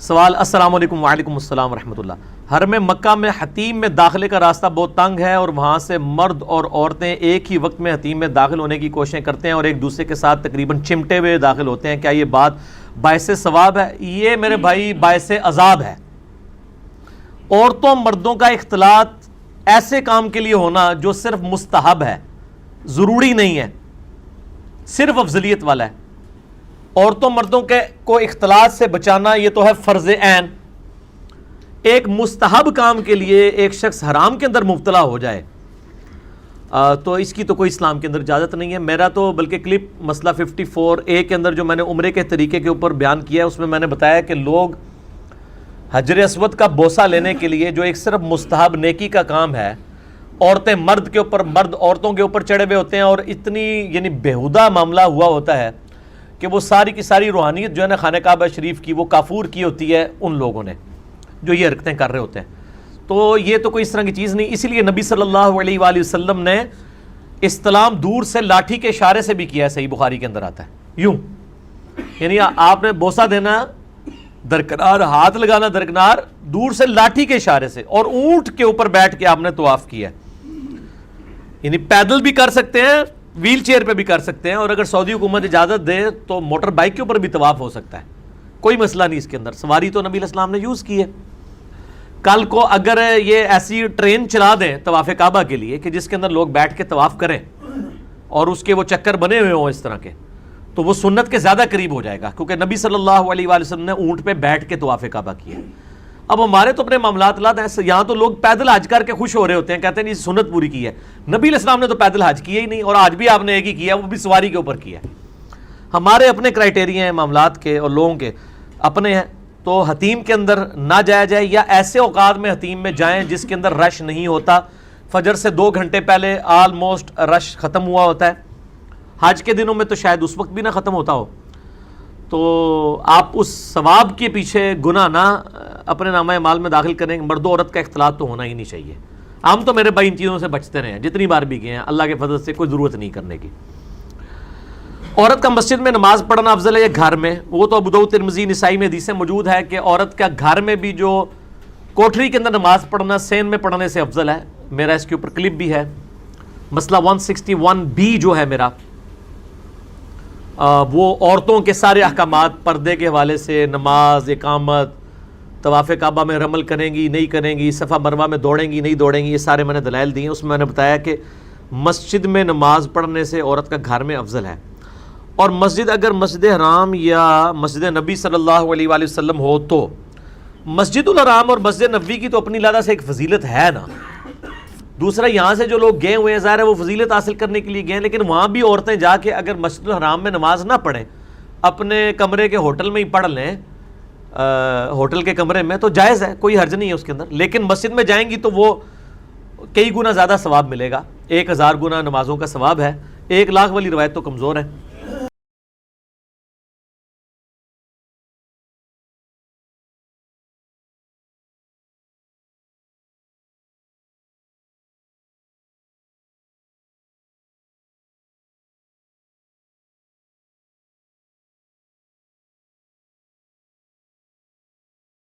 سوال السلام علیکم وعلیکم السلام ورحمۃ اللہ۔ حرم مکہ میں حتیم میں داخلے کا راستہ بہت تنگ ہے اور وہاں سے مرد اور عورتیں ایک ہی وقت میں حتیم میں داخل ہونے کی کوششیں کرتے ہیں اور ایک دوسرے کے ساتھ تقریباً چمٹے ہوئے داخل ہوتے ہیں، کیا یہ بات باعث ثواب ہے؟ یہ میرے بھائی باعث عذاب ہے۔ عورتوں مردوں کا اختلاط ایسے کام کے لیے ہونا جو صرف مستحب ہے، ضروری نہیں ہے، صرف افضلیت والا ہے۔ عورتوں مردوں کو اختلاط سے بچانا یہ تو ہے فرض عین۔ ایک مستحب کام کے لیے ایک شخص حرام کے اندر مبتلا ہو جائے تو اس کی تو کوئی اسلام کے اندر اجازت نہیں ہے۔ میرا تو بلکہ کلپ مسئلہ 54A کے اندر جو میں نے عمرے کے طریقے کے اوپر بیان کیا ہے، اس میں میں نے بتایا کہ لوگ حجر اسود کا بوسہ لینے کے لیے جو ایک صرف مستحب نیکی کا کام ہے، عورتیں مرد کے اوپر، مرد عورتوں کے اوپر چڑھے ہوئے ہوتے ہیں اور اتنی یعنی بیہودہ معاملہ ہوا ہوتا ہے کہ وہ ساری کی ساری روحانیت جو ہے نا خانہ کعبہ شریف کی وہ کافور کی ہوتی ہے ان لوگوں نے جو یہ حرکتیں کر رہے ہوتے ہیں۔ تو یہ تو کوئی اس طرح کی چیز نہیں، اسی لیے نبی صلی اللہ علیہ وآلہ وسلم نے استلام دور سے لاٹھی کے اشارے سے بھی کیا ہے، صحیح بخاری کے اندر آتا ہے یوں، یعنی آپ نے بوسہ دینا درکنار، ہاتھ لگانا درکنار، دور سے لاٹھی کے اشارے سے، اور اونٹ کے اوپر بیٹھ کے آپ نے طواف کیا ہے۔ یعنی پیدل بھی کر سکتے ہیں، ویل چیئر پہ بھی کر سکتے ہیں، اور اگر سعودی حکومت اجازت دے تو موٹر بائک کے اوپر بھی طواف ہو سکتا ہے، کوئی مسئلہ نہیں اس کے اندر۔ سواری تو نبی علیہ السلام نے یوز کی ہے۔ کل کو اگر یہ ایسی ٹرین چلا دیں طواف کعبہ کے لیے کہ جس کے اندر لوگ بیٹھ کے طواف کریں اور اس کے وہ چکر بنے ہوئے ہوں اس طرح کے، تو وہ سنت کے زیادہ قریب ہو جائے گا، کیونکہ نبی صلی اللہ علیہ وآلہ وسلم نے اونٹ پہ بیٹھ کے طواف کعبہ کیا۔ اب ہمارے تو اپنے معاملات لاد ہیں، یہاں تو لوگ پیدل حج کر کے خوش ہو رہے ہوتے ہیں، کہتے ہیں نہیں سنت پوری کی ہے۔ نبی علیہ السلام نے تو پیدل حج کیا ہی نہیں، اور آج بھی آپ نے ایک ہی کیا، وہ بھی سواری کے اوپر کیا۔ ہمارے اپنے کرائٹیریا ہیں معاملات کے اور لوگوں کے اپنے ہیں، تو حتیم کے اندر نہ جایا جائے، یا ایسے اوقات میں حتیم میں جائیں جس کے اندر رش نہیں ہوتا۔ فجر سے 2 گھنٹے پہلے آلموسٹ رش ختم ہوا ہوتا ہے، حج کے دنوں میں تو شاید اس وقت بھی نہ ختم ہوتا ہو، تو آپ اس ثواب کے پیچھے گناہ نہ اپنے نامہ اعمال میں داخل کریں۔ مرد و عورت کا اختلاط تو ہونا ہی نہیں چاہیے۔ ہم تو میرے بھائی ان چیزوں سے بچتے رہے ہیں، جتنی بار بھی گئے ہیں، اللہ کے فضل سے کوئی ضرورت نہیں کرنے کی۔ عورت کا مسجد میں نماز پڑھنا افضل ہے یا گھر میں؟ وہ تو ابو داؤد ترمذی نسائی میں حدیثیں موجود ہے کہ عورت کا گھر میں بھی جو کوٹھری کے اندر نماز پڑھنا سین میں پڑھنے سے افضل ہے۔ میرا اس کے اوپر کلپ بھی ہے، مسئلہ 161B جو ہے میرا، وہ عورتوں کے سارے احکامات پردے کے حوالے سے، نماز، اقامت، طواف کعبہ میں رمل کریں گی نہیں کریں گی، صفا مروہ میں دوڑیں گی نہیں دوڑیں گی، یہ سارے میں نے دلائل دی ہیں۔ اس میں نے بتایا کہ مسجد میں نماز پڑھنے سے عورت کا گھر میں افضل ہے، اور مسجد اگر مسجد حرام یا مسجد نبی صلی اللہ علیہ وآلہ وسلم ہو تو مسجد الحرام اور مسجد نبی کی تو اپنی لحاظ سے ایک فضیلت ہے نا۔ دوسرا یہاں سے جو لوگ گئے ہوئے ہیں ظاہر ہے وہ فضیلت حاصل کرنے کے لیے گئے ہیں، لیکن وہاں بھی عورتیں جا کے اگر مسجد الحرام میں نماز نہ پڑھیں، اپنے کمرے کے ہوٹل میں ہی پڑھ لیں، ہوٹل کے کمرے میں، تو جائز ہے، کوئی حرج نہیں ہے اس کے اندر۔ لیکن مسجد میں جائیں گی تو وہ کئی گنا زیادہ ثواب ملے گا، 1000 گنا نمازوں کا ثواب ہے۔ 1 لاکھ والی روایت تو کمزور ہے۔